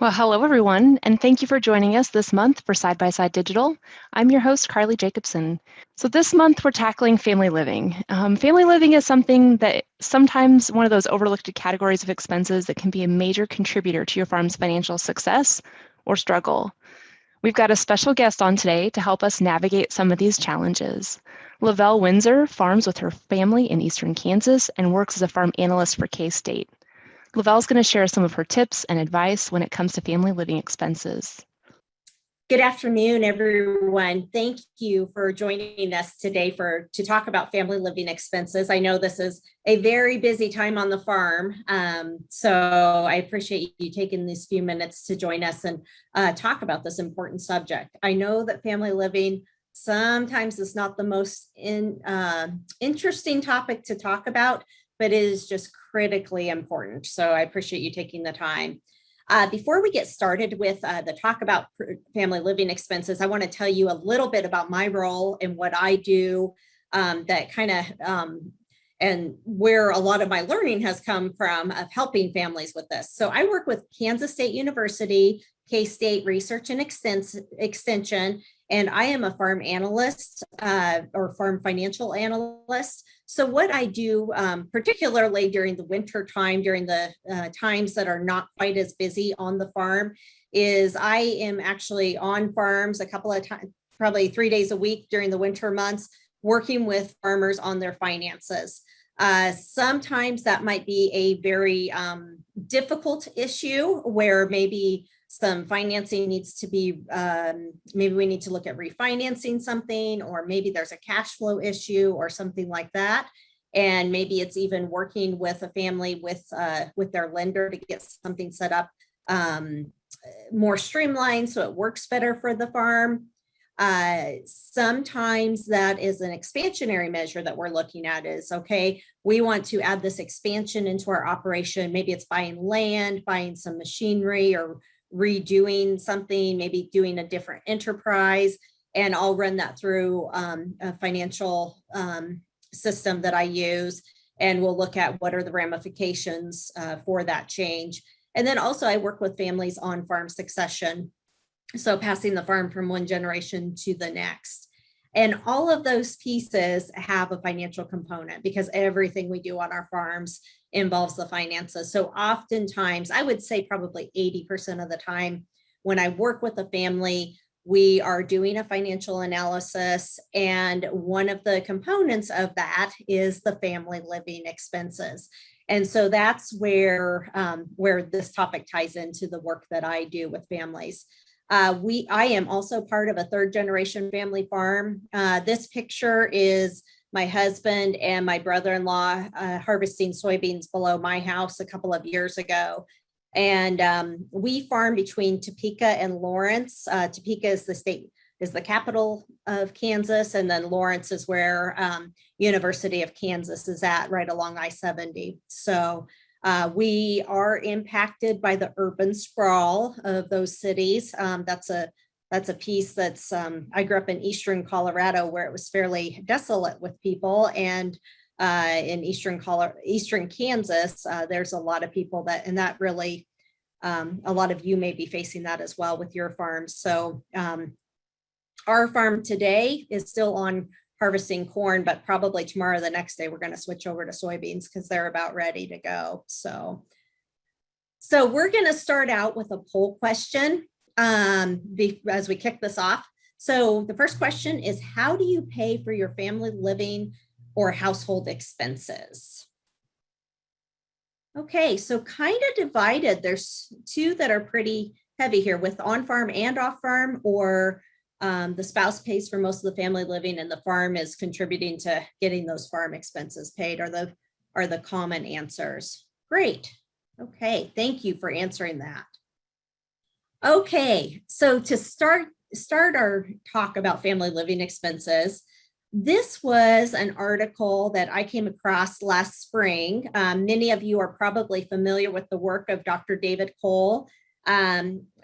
Well, hello everyone, and thank you for joining us this month for Side by Side Digital. I'm your host, Carly Jacobson. So this month we're tackling family living. Family living is something that sometimes one of those overlooked categories of expenses that can be a major contributor to your farm's financial success or struggle. We've got a special guest on today to help us navigate some of these challenges. Lavelle Windsor farms with her family in eastern Kansas and works as a farm analyst for K-State. Lavelle's going to share some of her tips and advice when it comes to family living expenses. Good afternoon, everyone. Thank you for joining us today to talk about family living expenses. I know this is a very busy time on the farm, so I appreciate you taking these few minutes to join us and talk about this important subject. I know that family living sometimes is not the most interesting topic to talk about, but it is just critically important. So I appreciate you taking the time. Before we get started with the talk about family living expenses, I want to tell you a little bit about my role and what I do that kind of and where a lot of my learning has come from of helping families with this. So I work with Kansas State University, K-State Research and Extension, and I am a farm analyst or farm financial analyst. So what I do, particularly during the winter time, during the times that are not quite as busy on the farm, is I am actually on farms a couple of times, probably 3 days a week during the winter months, working with farmers on their finances. Sometimes that might be a very difficult issue where maybe some financing needs to be, maybe we need to look at refinancing something, or maybe there's a cash flow issue or something like that. And maybe it's even working with a family with their lender to get something set up more streamlined so it works better for the farm. Sometimes that is an expansionary measure that we're looking at is, okay, we want to add this expansion into our operation. Maybe it's buying land, buying some machinery, or redoing something, maybe doing a different enterprise, and I'll run that through a financial system that I use, and we'll look at what are the ramifications for that change. And then also I work with families on farm succession, so passing the farm from one generation to the next. And all of those pieces have a financial component because everything we do on our farms involves the finances. So oftentimes, I would say probably 80% of the time when I work with a family, we are doing a financial analysis. And one of the components of that is the family living expenses. And so that's where this topic ties into the work that I do with families. I am also part of a third generation family farm. This picture is my husband and my brother-in-law harvesting soybeans below my house a couple of years ago. And we farm between Topeka and Lawrence. Topeka is the capital of Kansas, and then Lawrence is where University of Kansas is at, right along I-70. So we are impacted by the urban sprawl of those cities. That's a piece that's, I grew up in Eastern Colorado where it was fairly desolate with people. And in Eastern Kansas, there's a lot of people and that really, a lot of you may be facing that as well with your farms. So our farm today is still on harvesting corn, but probably tomorrow, the next day, we're going to switch over to soybeans because they're about ready to go. So we're going to start out with a poll question as we kick this off. So the first question is, how do you pay for your family living or household expenses? Okay, so kind of divided. There's two that are pretty heavy here with on-farm and off-farm, or the spouse pays for most of the family living and the farm is contributing to getting those farm expenses paid, are the common answers. Great. Okay, thank you for answering that. Okay, so to start our talk about family living expenses, this was an article that I came across last spring. Many of you are probably familiar with the work of Dr. David Cole.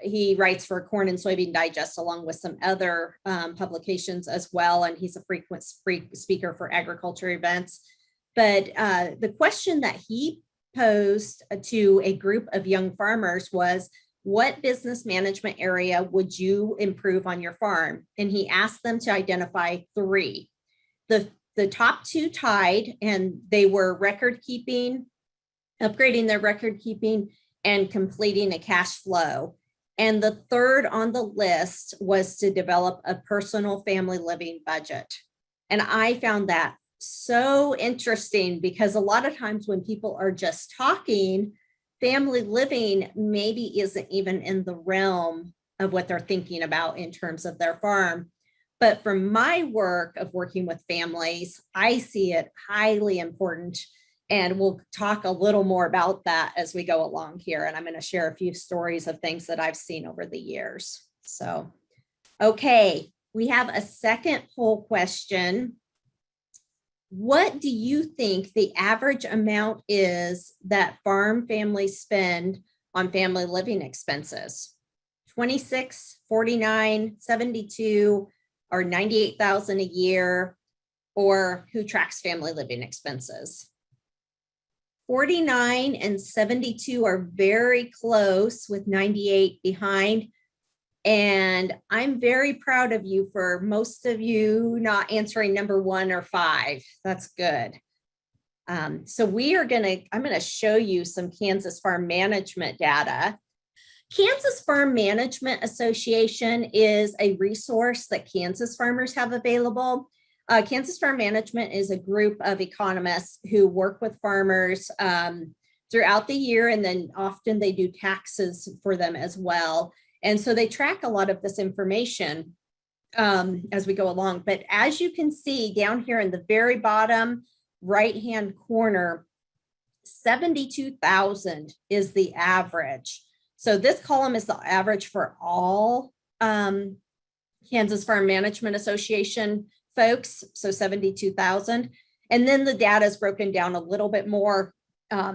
He writes for Corn and Soybean Digest along with some other publications as well, and he's a frequent speaker for agriculture events. But the question that he posed to a group of young farmers was, what business management area would you improve on your farm? And he asked them to identify 3. The top 2 tied, and they were record keeping, upgrading their record keeping, and completing a cash flow. And the 3rd on the list was to develop a personal family living budget. And I found that so interesting because a lot of times when people are just talking, family living maybe isn't even in the realm of what they're thinking about in terms of their farm. But from my work of working with families, I see it highly important. And we'll talk a little more about that as we go along here. And I'm going to share a few stories of things that I've seen over the years. So, okay, we have a second poll question. What do you think the average amount is that farm families spend on family living expenses? 26, 49, 72, or 98,000 a year, or who tracks family living expenses? 49 and 72 are very close, with 98 behind. And I'm very proud of you for most of you not answering number 1 or 5. That's good. So I'm going to show you some Kansas farm management data. Kansas Farm Management Association is a resource that Kansas farmers have available. Kansas Farm Management is a group of economists who work with farmers throughout the year, and then often they do taxes for them as well. And so they track a lot of this information as we go along. But as you can see down here in the very bottom right-hand corner, 72,000 is the average. So this column is the average for all Kansas Farm Management Association folks, so 72,000. And then the data is broken down a little bit more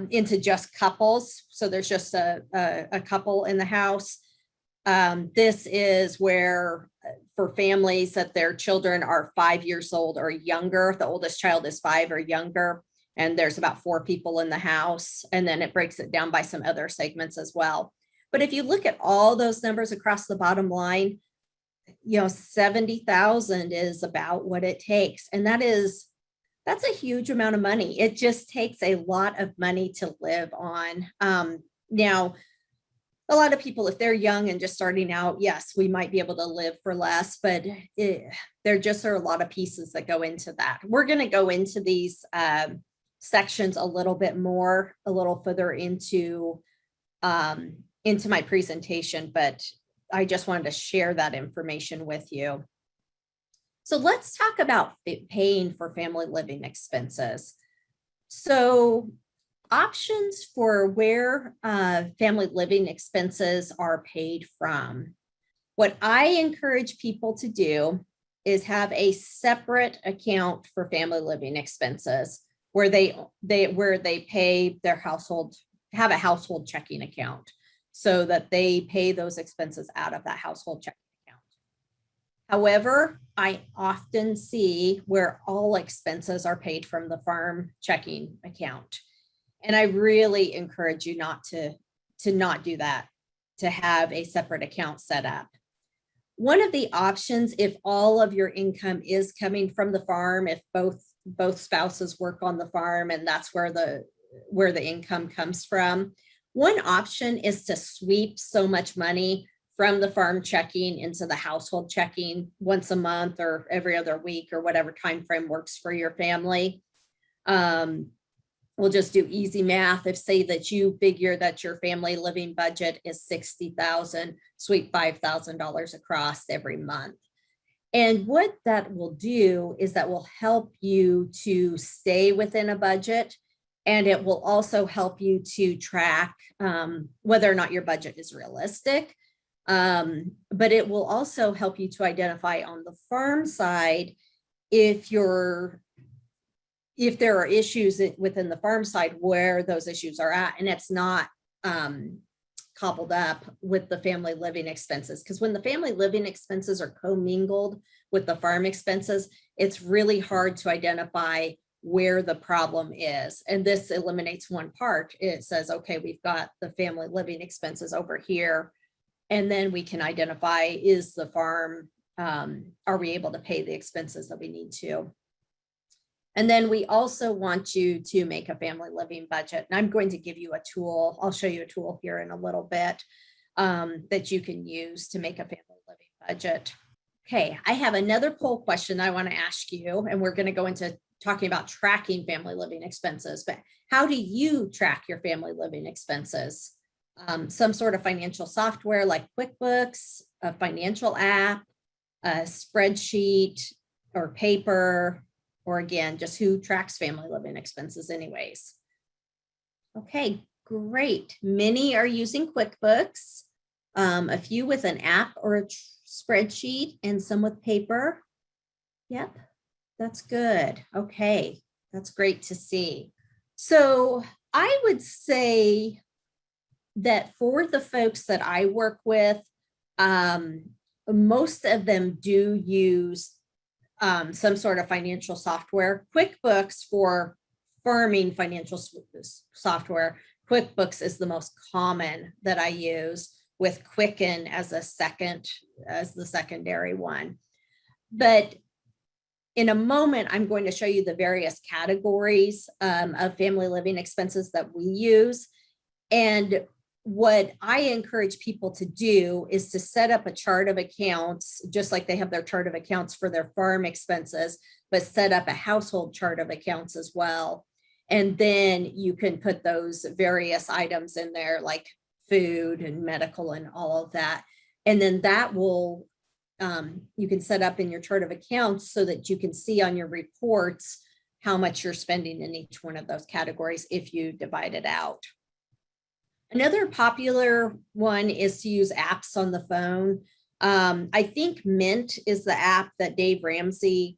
into just couples. So there's just a couple in the house. This is where for families that their children are 5 years old or younger, the oldest child is 5 or younger, and there's about 4 people in the house. And then it breaks it down by some other segments as well. But if you look at all those numbers across the bottom line, 70,000 is about what it takes. And that's a huge amount of money. It just takes a lot of money to live on. Now, a lot of people, if they're young and just starting out, yes, we might be able to live for less, but there just are a lot of pieces that go into that. We're going to go into these sections a little bit more, a little further into my presentation, but I just wanted to share that information with you. So let's talk about paying for family living expenses. So options for where family living expenses are paid from. What I encourage people to do is have a separate account for family living expenses where they pay their household, have a household checking account, so that they pay those expenses out of that household checking account. However, I often see where all expenses are paid from the farm checking account. And I really encourage you not to not do that, to have a separate account set up. One of the options, if all of your income is coming from the farm, if both spouses work on the farm and that's where the income comes from, one option is to sweep so much money from the farm checking into the household checking once a month or every other week or whatever time frame works for your family. We'll just do easy math. If say that you figure that your family living budget is $60,000, sweep $5,000 across every month. And what that will do is that will help you to stay within a budget. And it will also help you to track whether or not your budget is realistic. But it will also help you to identify on the farm side if there are issues within the farm side, where those issues are at, and it's not cobbled up with the family living expenses. Because when the family living expenses are commingled with the farm expenses, it's really hard to identify where the problem is. And this eliminates one part. It says, okay, we've got the family living expenses over here, And then we can identify, is the farm, are we able to pay the expenses that we need to? And then we also want you to make a family living budget. And I'm going to give you a tool. I'll show you a tool here in a little bit that you can use to make a family living budget. Okay, I have another poll question I want to ask you, and we're going to go into talking about tracking family living expenses, but how do you track your family living expenses? Some sort of financial software like QuickBooks, a financial app, a spreadsheet, or paper, or again, just who tracks family living expenses anyways. Okay, great. Many are using QuickBooks, a few with an app or a spreadsheet, and some with paper. Yep, that's good. Okay, that's great to see. So I would say that for the folks that I work with, most of them do use some sort of financial software. QuickBooks for farming financial software. QuickBooks is the most common that I use, with Quicken as the secondary one. But in a moment, I'm going to show you the various categories of family living expenses that we use. And what I encourage people to do is to set up a chart of accounts, just like they have their chart of accounts for their farm expenses, but set up a household chart of accounts as well. And then you can put those various items in there, like food and medical and all of that. And then that will, you can set up in your chart of accounts so that you can see on your reports how much you're spending in each one of those categories if you divide it out. Another popular one is to use apps on the phone. I think Mint is the app that Dave Ramsey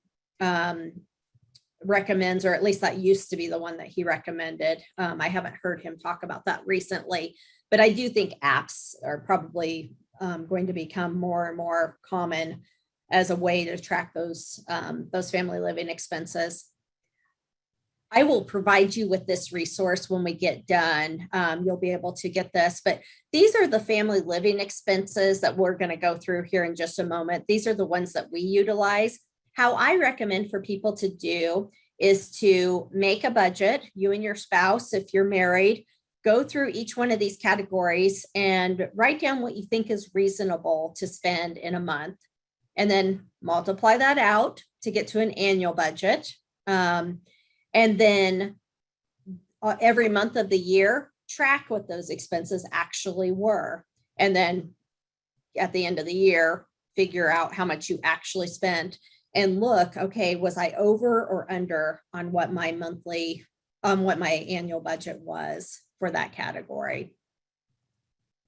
recommends, or at least that used to be the one that he recommended. I haven't heard him talk about that recently, but I do think apps are probably going to become more and more common as a way to track those family living expenses. I will provide you with this resource when we get done. You'll be able to get this, but these are the family living expenses that we're going to go through here in just a moment. These are the ones that we utilize. How I recommend for people to do is to make a budget, you and your spouse, if you're married, go through each one of these categories and write down what you think is reasonable to spend in a month, and then multiply that out to get to an annual budget. And then every month of the year, track what those expenses actually were. And then at the end of the year, figure out how much you actually spent and look, okay, was I over or under on what my annual budget was for that category?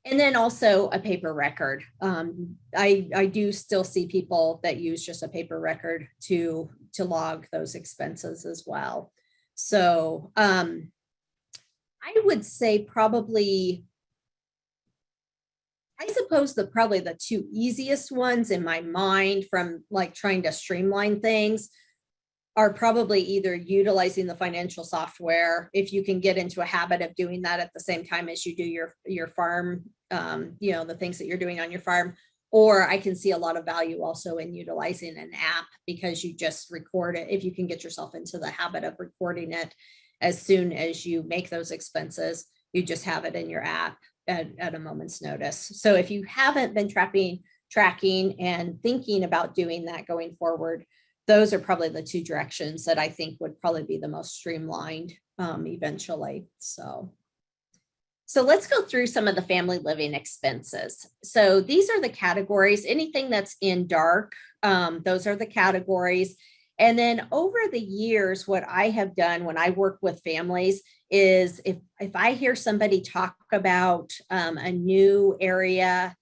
And then also a paper record. I do still see people that use just a paper record to log those expenses as well. So I would say probably, I suppose probably the two easiest ones in my mind from like trying to streamline things are probably either utilizing the financial software, if you can get into a habit of doing that at the same time as you do your farm, the things that you're doing on your farm. Or I can see a lot of value also in utilizing an app, because you just record it. If you can get yourself into the habit of recording it as soon as you make those expenses, you just have it in your app at a moment's notice. So if you haven't been tracking and thinking about doing that going forward, those are probably the two directions that I think would probably be the most streamlined eventually. So let's go through some of the family living expenses. So these are the categories. Anything that's in dark, those are the categories. And then over the years, what I have done when I work with families is if I hear somebody talk about a new area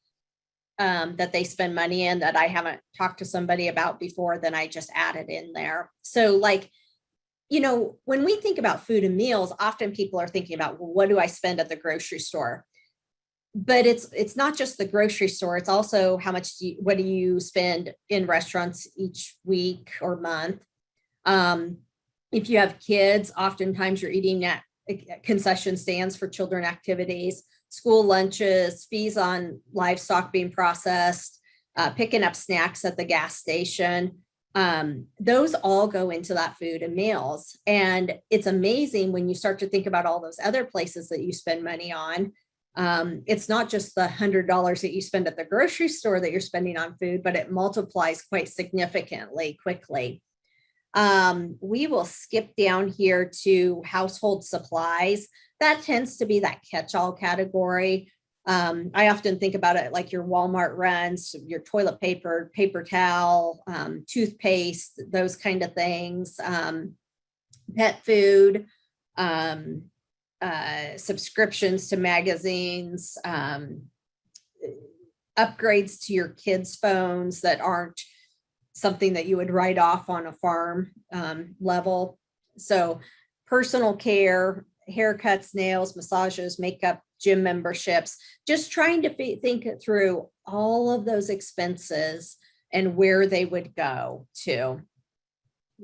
that they spend money in that I haven't talked to somebody about before, then I just add it in there. So like, when we think about food and meals, often people are thinking about, well, what do I spend at the grocery store? But it's not just the grocery store. It's also how much what do you spend in restaurants each week or month? If you have kids, oftentimes you're eating at concession stands for children activities, school lunches, fees on livestock being processed, picking up snacks at the gas station. Those all go into that food and meals. And it's amazing when you start to think about all those other places that you spend money on. It's not just the $100 that you spend at the grocery store that you're spending on food, but it multiplies quite significantly quickly. We will skip down here to household supplies. That tends to be that catch-all category. I often think about it like your Walmart runs, your toilet paper, paper towel, toothpaste, those kind of things, pet food, subscriptions to magazines, upgrades to your kids' phones that aren't something that you would write off on a farm level. So personal care, haircuts, nails, massages, makeup, gym memberships, just trying to think through all of those expenses and where they would go to.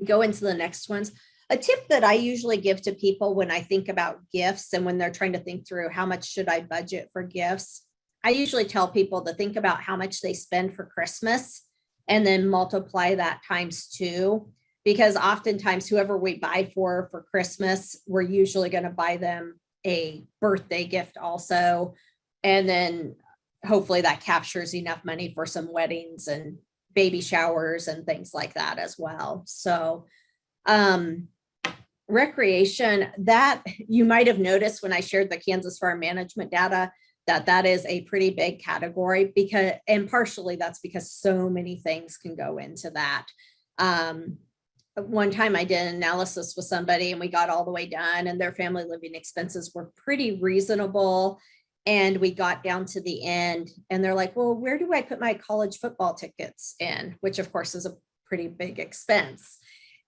Go into the next ones. A tip that I usually give to people when I think about gifts and when they're trying to think through how much should I budget for gifts, I usually tell people to think about how much they spend for Christmas and then multiply that times 2, because oftentimes whoever we buy for Christmas, we're usually going to buy them a birthday gift also. And then hopefully that captures enough money for some weddings and baby showers and things like that as well. So recreation, that you might have noticed when I shared the Kansas Farm Management data, that is a pretty big category, because, and partially that's because so many things can go into that. One time I did an analysis with somebody and we got all the way done and their family living expenses were pretty reasonable. And we got down to the end and they're like, well, where do I put my college football tickets in? Which of course is a pretty big expense.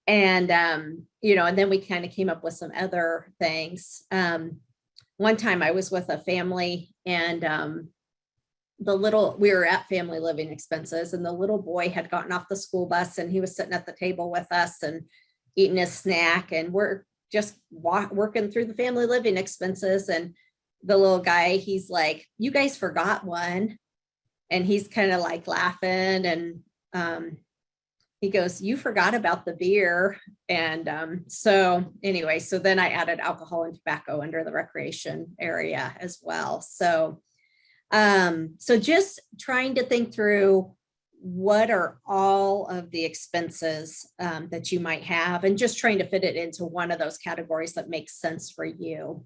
And, and then we kind of came up with some other things. One time I was with a family and we were at family living expenses and the little boy had gotten off the school bus and he was sitting at the table with us and eating his snack, and we're just working through the family living expenses. And the little guy, he's like, you guys forgot one. And he's kind of like laughing. And he goes, you forgot about the beer. And so then I added alcohol and tobacco under the recreation area as well. So just trying to think through what are all of the expenses that you might have, and just trying to fit it into one of those categories that makes sense for you.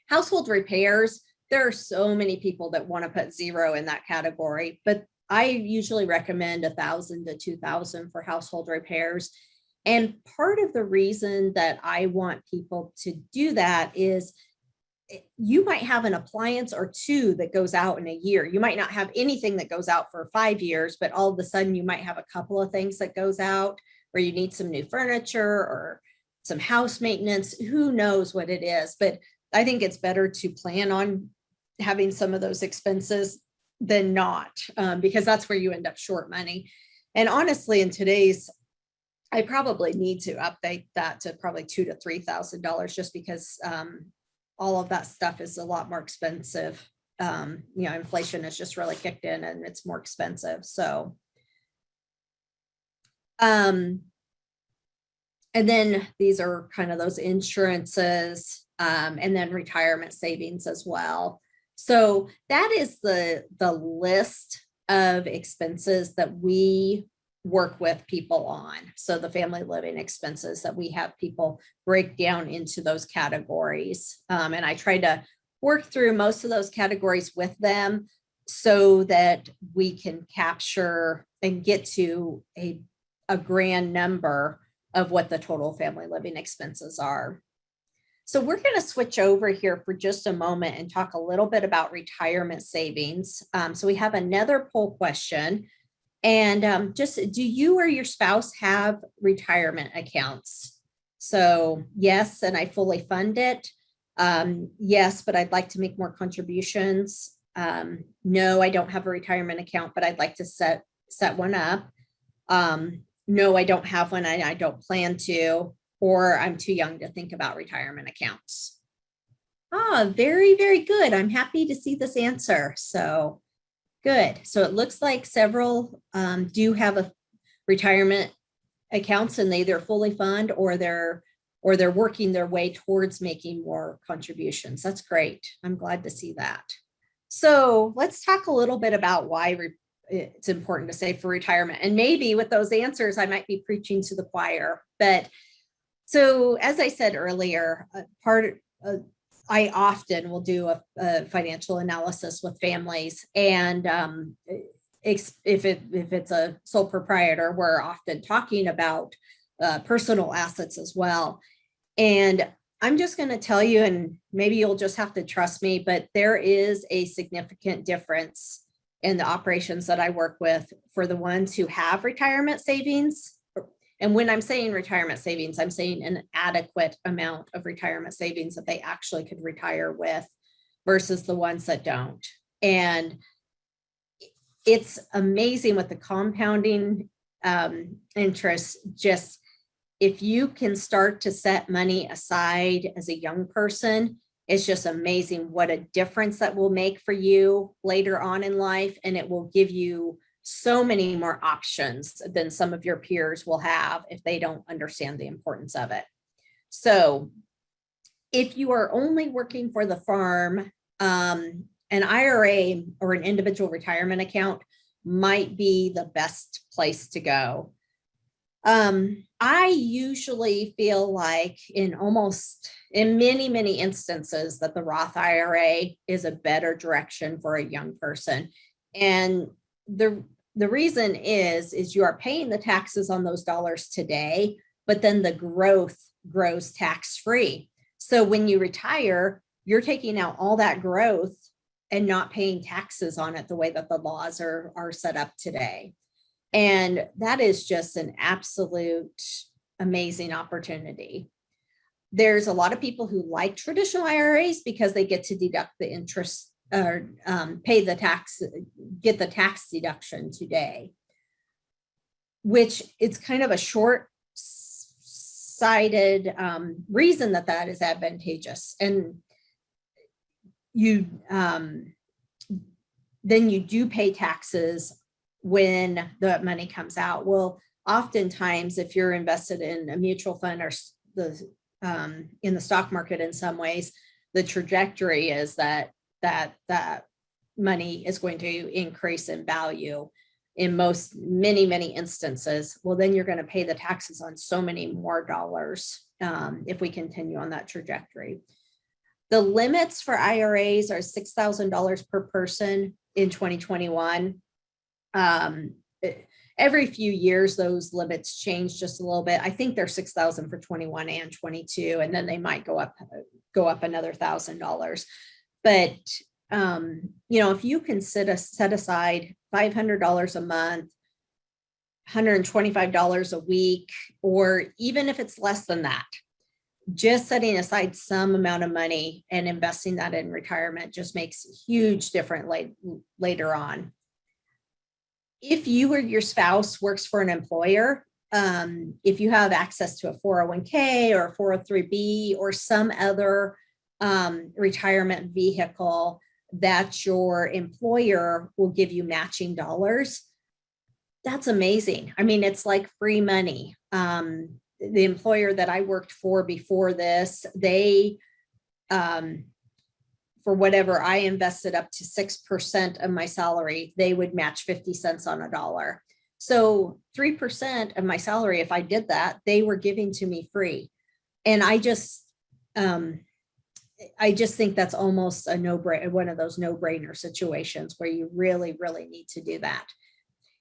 Household repairs, there are so many people that want to put 0 in that category, but I usually recommend $1,000 to $2,000 for household repairs. And part of the reason that I want people to do that is you might have an appliance or 2 that goes out in a year. You might not have anything that goes out for 5 years, but all of a sudden you might have a couple of things that goes out, or you need some new furniture or some house maintenance. Who knows what it is? But I think it's better to plan on having some of those expenses than not, because that's where you end up short money. And honestly, in today's, I probably need to update that to probably $2,000 to $3,000, just because all of that stuff is a lot more expensive. Inflation has just really kicked in and it's more expensive. So, and then these are kind of those insurances, and then retirement savings as well. So that is the list of expenses that we work with people on. So the family living expenses that we have people break down into those categories. And I try to work through most of those categories with them so that we can capture and get to a grand number of what the total family living expenses are. So we're going to switch over here for just a moment and talk a little bit about retirement savings. So we have another poll question. And just, do you or your spouse have retirement accounts? So yes, and I fully fund it. Yes, but I'd like to make more contributions. No, I don't have a retirement account, but I'd like to set one up. No, I don't have one. I don't plan to. or I'm too young to think about retirement accounts. Ah, very, very good. I'm happy to see this answer. So good. So it looks like several do have a retirement accounts, and they either fully fund or they're working their way towards making more contributions. That's great. I'm glad to see that. So let's talk a little bit about why it's important to save for retirement. And maybe with those answers, I might be preaching to the choir. But so as I said earlier, I often will do a financial analysis with families, and if it's a sole proprietor, we're often talking about personal assets as well. And I'm just going to tell you, and maybe you'll just have to trust me, but there is a significant difference in the operations that I work with for the ones who have retirement savings. And when I'm saying retirement savings, I'm saying an adequate amount of retirement savings that they actually could retire with versus the ones that don't. And it's amazing with the compounding interest. Just if you can start to set money aside as a young person, it's just amazing what a difference that will make for you later on in life. And it will give you so many more options than some of your peers will have if they don't understand the importance of it. So if you are only working for the farm, an IRA or an individual retirement account might be the best place to go. I usually feel like in many instances that the Roth IRA is a better direction for a young person. And the reason is you are paying the taxes on those dollars today, but then the growth grows tax-free. So when you retire, you're taking out all that growth and not paying taxes on it the way that the laws are set up today. And that is just an absolute amazing opportunity. There's a lot of people who like traditional IRAs because they get to deduct the interest or pay the tax, get the tax deduction today, which it's kind of a short-sighted reason that is advantageous. And you then you do pay taxes when the money comes out. Well, oftentimes, if you're invested in a mutual fund or in the stock market, in some ways, the trajectory is that money is going to increase in value in many instances. Well, then you're going to pay the taxes on so many more dollars if we continue on that trajectory. The limits for IRAs are $6,000 per person in 2021. Every few years, those limits change just a little bit. I think they're 6,000 for 21 and 22, and then they might go up another $1,000. But if you can set aside $500 a month, $125 a week, or even if it's less than that, just setting aside some amount of money and investing that in retirement just makes a huge difference later on. If you or your spouse works for an employer, if you have access to a 401k or a 403b or some other retirement vehicle that your employer will give you matching dollars, that's amazing. I mean, it's like free money. The employer that I worked for before this, they, for whatever I invested up to 6% of my salary, they would match 50 cents on a dollar. So 3% of my salary, if I did that, they were giving to me free. And I just think that's almost a no-brainer, one of those no-brainer situations where you really, really need to do that.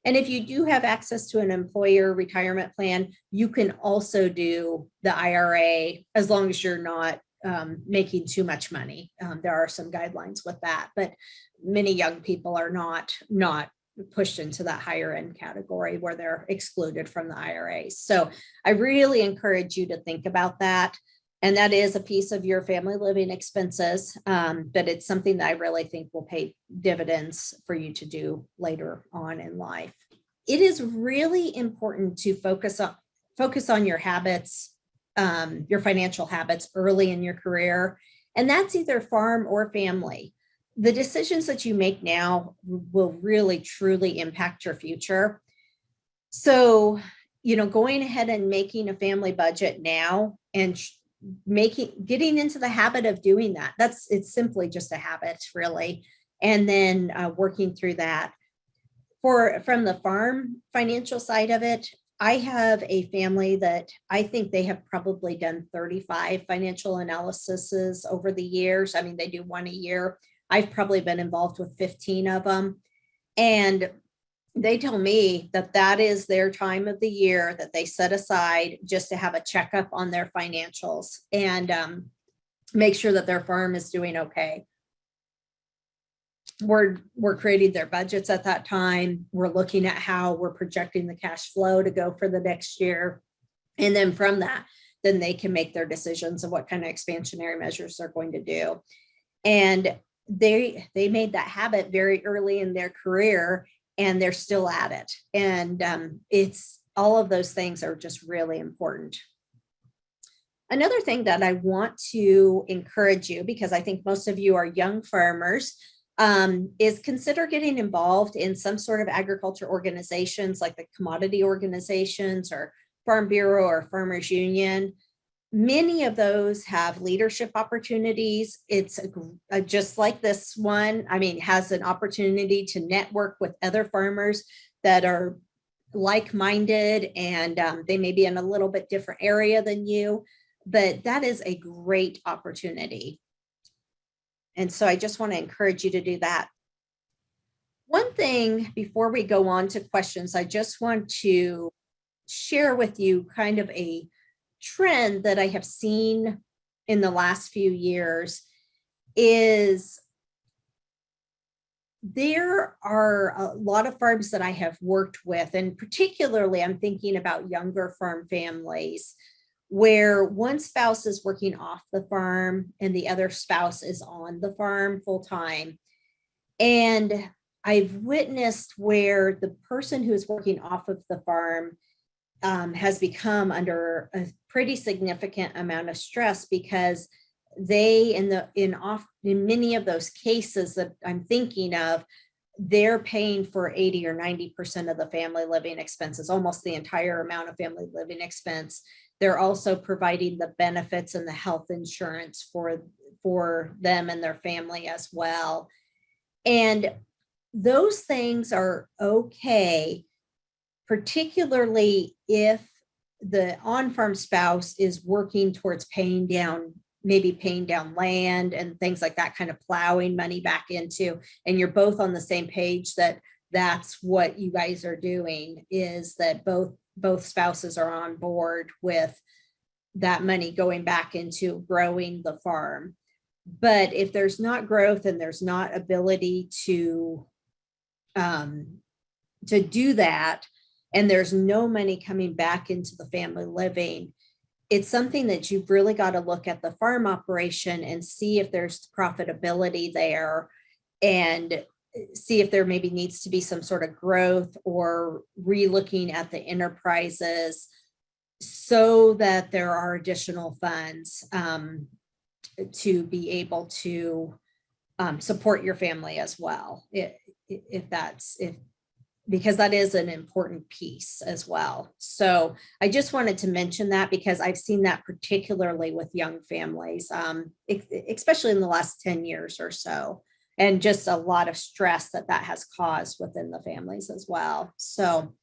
And if you do have access to an employer retirement plan, you can also do the IRA as long as you're not making too much money. There are some guidelines with that, but many young people are not pushed into that higher end category where they're excluded from the IRA. So I really encourage you to think about that. And that is a piece of your family living expenses, but it's something that I really think will pay dividends for you to do later on in life. It is really important to focus on your habits your financial habits early in your career. And that's either farm or family. The decisions that you make now will really truly impact your future. So, going ahead and making a family budget now and getting into the habit of doing that. It's simply just a habit, really. And then working through that. From the farm financial side of it, I have a family that I think they have probably done 35 financial analyses over the years. I mean, they do one a year. I've probably been involved with 15 of them. And they tell me that that is their time of the year that they set aside just to have a checkup on their financials and make sure that their farm is doing okay. We're creating their budgets at that time. We're looking at how we're projecting the cash flow to go for the next year. And then from that, then they can make their decisions of what kind of expansionary measures they're going to do. And they made that habit very early in their career, and they're still at it. And it's all of those things are just really important. Another thing that I want to encourage you, because I think most of you are young farmers, is consider getting involved in some sort of agriculture organizations like the commodity organizations or Farm Bureau or Farmers Union. Many of those have leadership opportunities. It's just like this one. I mean, has an opportunity to network with other farmers that are like-minded, and they may be in a little bit different area than you, but that is a great opportunity. And so I just want to encourage you to do that. One thing before we go on to questions, I just want to share with you kind of a trend that I have seen in the last few years is there are a lot of farms that I have worked with, and particularly I'm thinking about younger farm families where one spouse is working off the farm and the other spouse is on the farm full time. And I've witnessed where the person who is working off of the farm has become under a pretty significant amount of stress because they, in many of those cases that I'm thinking of, they're paying for 80 or 90% of the family living expenses, almost the entire amount of family living expense. They're also providing the benefits and the health insurance for them and their family as well. And those things are okay, particularly if the on-farm spouse is working towards paying down land and things like that, kind of plowing money back into, and you're both on the same page that that's what you guys are doing, is that both spouses are on board with that money going back into growing the farm. But if there's not growth and there's not ability to do that, and there's no money coming back into the family living, it's something that you've really got to look at the farm operation and see if there's profitability there, and see if there maybe needs to be some sort of growth or re-looking at the enterprises so that there are additional funds to be able to support your family as well, because that is an important piece as well. So I just wanted to mention that because I've seen that particularly with young families, especially in the last 10 years or so, and just a lot of stress that has caused within the families as well. So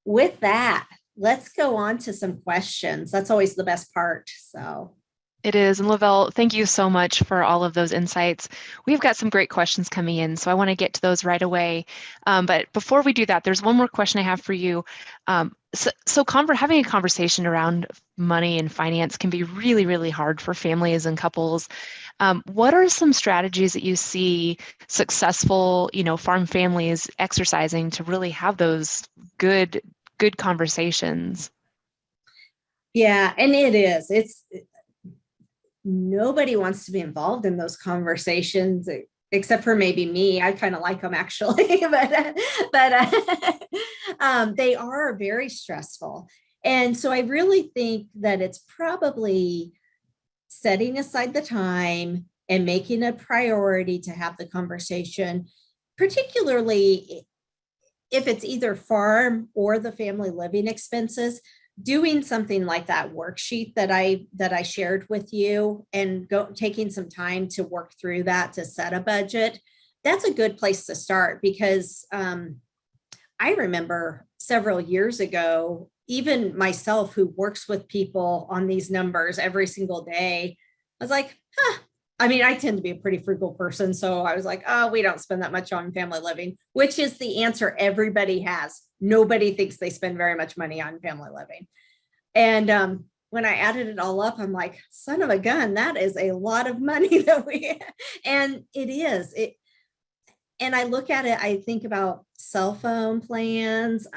with that, let's go on to some questions. That's always the best part. So it is. And Lavelle, thank you so much for all of those insights. We've got some great questions coming in, so I want to get to those right away. But before we do that, there's one more question I have for you. Having a conversation around money and finance can be really, really hard for families and couples. What are some strategies that you see successful, farm families exercising to really have those good conversations? Yeah, and it's nobody wants to be involved in those conversations except for maybe me. I kind of like them actually, but they are very stressful. And so I really think that it's probably setting aside the time and making a priority to have the conversation, particularly if it's either farm or the family living expenses. Doing something like that worksheet that I shared with you, and taking some time to work through that to set a budget, that's a good place to start. Because I remember several years ago, even myself, who works with people on these numbers every single day, I was like, huh. I mean, I tend to be a pretty frugal person. So I was like, oh, we don't spend that much on family living, which is the answer everybody has. Nobody thinks they spend very much money on family living. And when I added it all up, I'm like, son of a gun, that is a lot of money that we, and it is. And I look at it, I think about cell phone plans,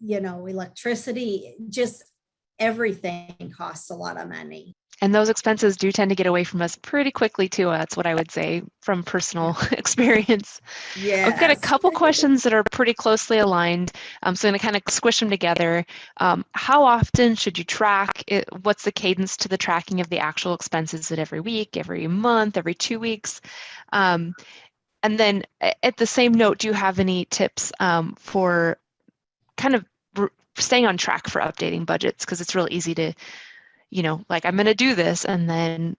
electricity, just everything costs a lot of money. And those expenses do tend to get away from us pretty quickly too. That's what I would say from personal Yeah. experience. I've got a Yes. couple questions that are pretty closely aligned. So I'm going to kind of squish them together. How often should you track it? What's the cadence to the tracking of the actual expenses? Is it every week, every month, every 2 weeks? And then at the same note, do you have any tips for kind of staying on track for updating budgets? Because it's real easy to, like, I'm going to do this, and then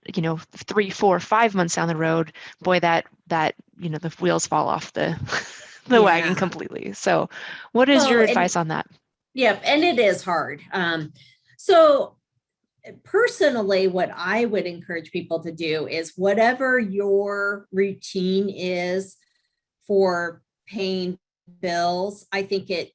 3, 4, 5 months down the road, boy, that the wheels fall off the wagon Yeah. completely. So what is Well, your and advice on that? yep, and it is hard. So personally, what I would encourage people to do is, whatever your routine is for paying bills, I think it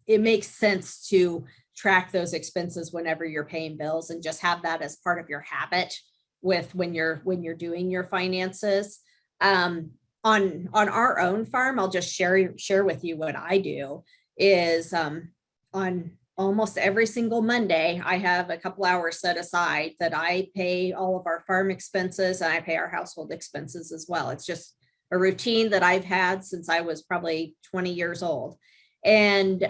makes sense to track those expenses whenever you're paying bills, and just have that as part of your habit with when you're doing your finances. On our own farm, I'll just share with you what I do is, on almost every single Monday, I have a couple hours set aside that I pay all of our farm expenses, and I pay our household expenses as well. It's just a routine that I've had since I was probably 20 years old. And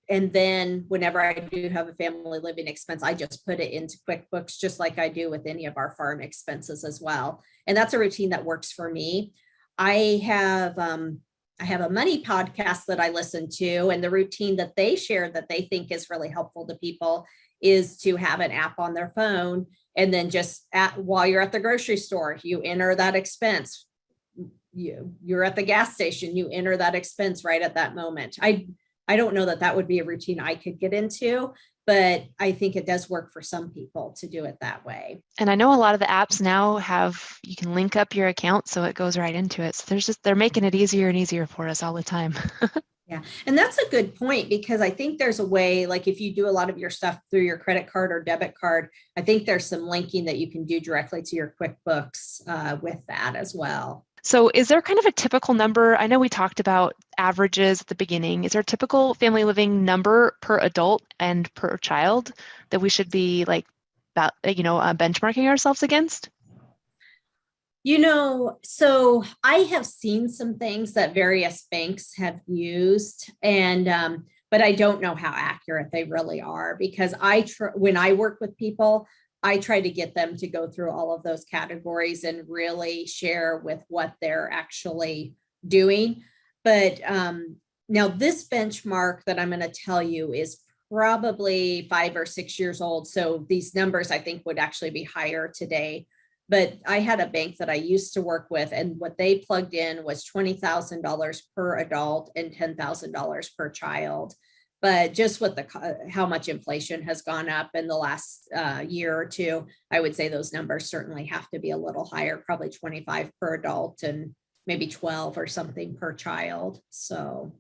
then whenever I do have a family living expense, I just put it into QuickBooks, just like I do with any of our farm expenses as well. And that's a routine that works for me. I have a money podcast that I listen to, and the routine that they share that they think is really helpful to people is to have an app on their phone, and then just while you're at the grocery store, you enter that expense. You're at the gas station, you enter that expense right at that moment. I don't know that would be a routine I could get into, but I think it does work for some people to do it that way. And I know a lot of the apps now you can link up your account so it goes right into it. So they're making it easier and easier for us all the time. Yeah. And that's a good point, because I think there's a way, like if you do a lot of your stuff through your credit card or debit card, I think there's some linking that you can do directly to your QuickBooks with that as well. So is there kind of a typical number? I know we talked about averages at the beginning. Is there a typical family living number per adult and per child that we should be benchmarking ourselves against? So I have seen some things that various banks have used, and but I don't know how accurate they really are, because when I work with people, I try to get them to go through all of those categories and really share with what they're actually doing. But now this benchmark that I'm going to tell you is probably 5 or 6 years old. So these numbers I think would actually be higher today. But I had a bank that I used to work with, and what they plugged in was $20,000 per adult and $10,000 per child. But just with how much inflation has gone up in the last year or two, I would say those numbers certainly have to be a little higher, probably 25 per adult and maybe 12 or something per child. So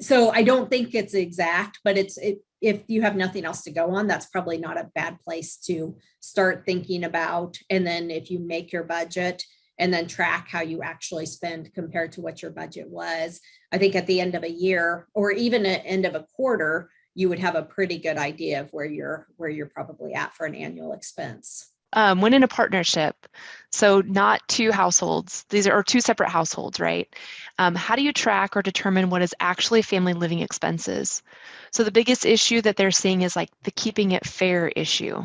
so I don't think it's exact, but if you have nothing else to go on, that's probably not a bad place to start thinking about. And then if you make your budget and then track how you actually spend compared to what your budget was, I think at the end of a year or even at the end of a quarter, you would have a pretty good idea of where you're probably at for an annual expense. when in a partnership, so not two households, these are two separate households, right? How do you track or determine what is actually family living expenses? So the biggest issue that they're seeing is like the keeping it fair issue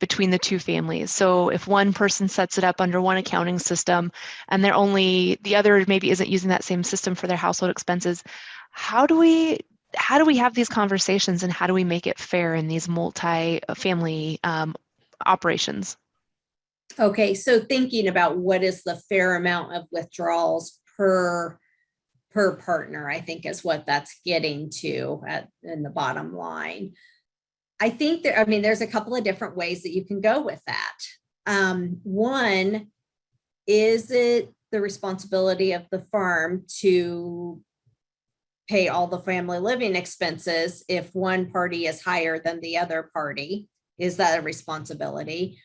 between the two families. So if one person sets it up under one accounting system and the other maybe isn't using that same system for their household expenses, how do we have these conversations and how do we make it fair in these multi-family operations? Okay, so thinking about what is the fair amount of withdrawals per partner, I think is what that's getting to in the bottom line. I think there's a couple of different ways that you can go with that. One, is it the responsibility of the farm to pay all the family living expenses if one party is higher than the other party? Is that a responsibility?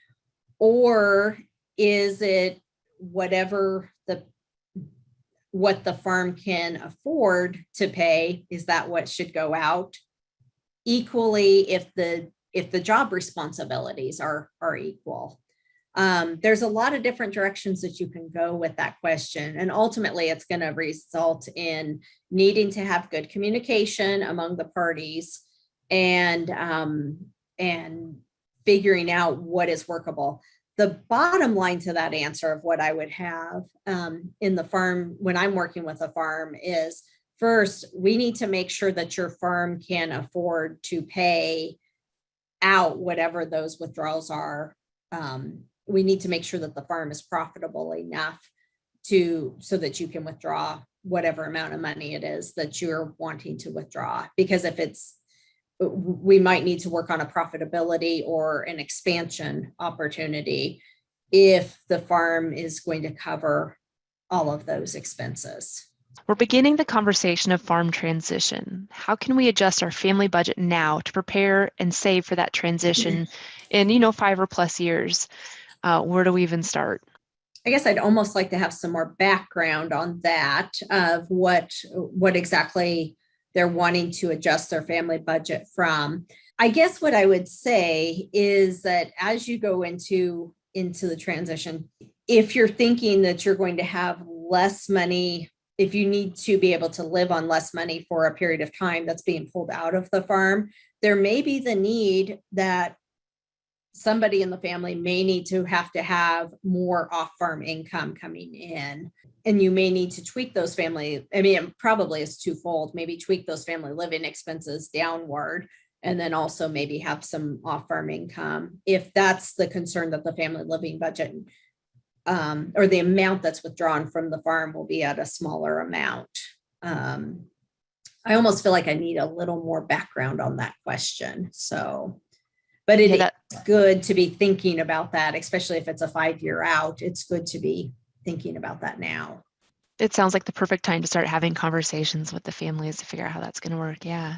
Or is it what the farm can afford to pay? Is that what should go out? Equally, if the job responsibilities are equal. There's a lot of different directions that you can go with that question. And ultimately, it's going to result in needing to have good communication among the parties and figuring out what is workable. The bottom line to that answer of what I would have in the farm when I'm working with a farm is, first, we need to make sure that your farm can afford to pay out whatever those withdrawals are. We need to make sure that the farm is profitable enough so that you can withdraw whatever amount of money it is that you're wanting to withdraw. Because we might need to work on a profitability or an expansion opportunity if the farm is going to cover all of those expenses. We're beginning the conversation of farm transition. How can we adjust our family budget now to prepare and save for that transition in 5 or plus years? Where do we even start? I guess I'd almost like to have some more background on that of what exactly they're wanting to adjust their family budget from. I guess what I would say is that as you go into the transition, if you're thinking that you're going to have less money, if you need to be able to live on less money for a period of time that's being pulled out of the farm, there may be the need that somebody in the family may need to have more off-farm income coming in. And you may need to tweak those it probably is twofold, maybe tweak those family living expenses downward, and then also maybe have some off-farm income if that's the concern, that the family living budget or the amount that's withdrawn from the farm will be at a smaller amount. I almost feel like I need a little more background on that question. But it's good to be thinking about that, especially if it's a 5-year out. It's good to be thinking about that now. It sounds like the perfect time to start having conversations with the families to figure out how that's going to work. Yeah.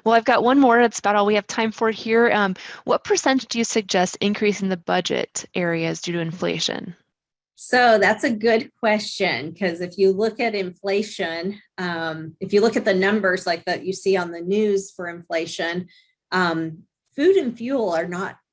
Well, I've got one more. That's about all we have time for here. What percentage do you suggest increasing the budget areas due to inflation? So that's a good question, because if you look at inflation, if you look at the numbers like that you see on the news for inflation, food and fuel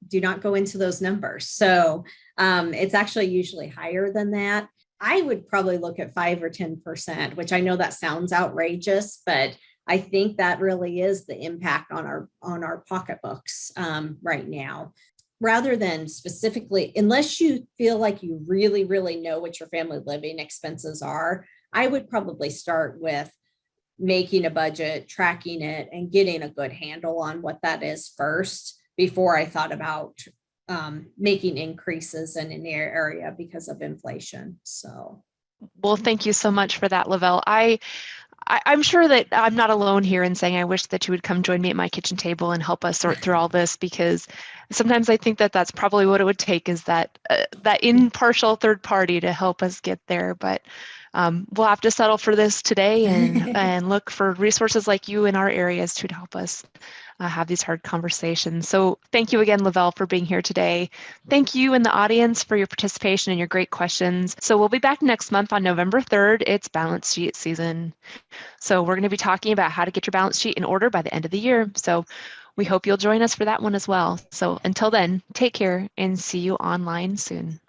do not go into those numbers. So it's actually usually higher than that. I would probably look at 5 or 10%, which I know that sounds outrageous, but I think that really is the impact on our pocketbooks right now. Rather than specifically, unless you feel like you really, really know what your family living expenses are, I would probably start with making a budget, tracking it, and getting a good handle on what that is first before I thought about making increases in an area because of inflation. So, well, thank you so much for that, Lavelle. I'm sure that I'm not alone here in saying I wish that you would come join me at my kitchen table and help us sort through all this, because sometimes I think that that's probably what it would take, is that impartial third party to help us get there. But we'll have to settle for this today and look for resources like you in our areas to help us have these hard conversations. So thank you again, Lavelle, for being here today. Thank you in the audience for your participation and your great questions. So we'll be back next month on November 3rd. It's balance sheet season. So we're going to be talking about how to get your balance sheet in order by the end of the year. So We hope you'll join us for that one as well. So until then, take care and see you online soon.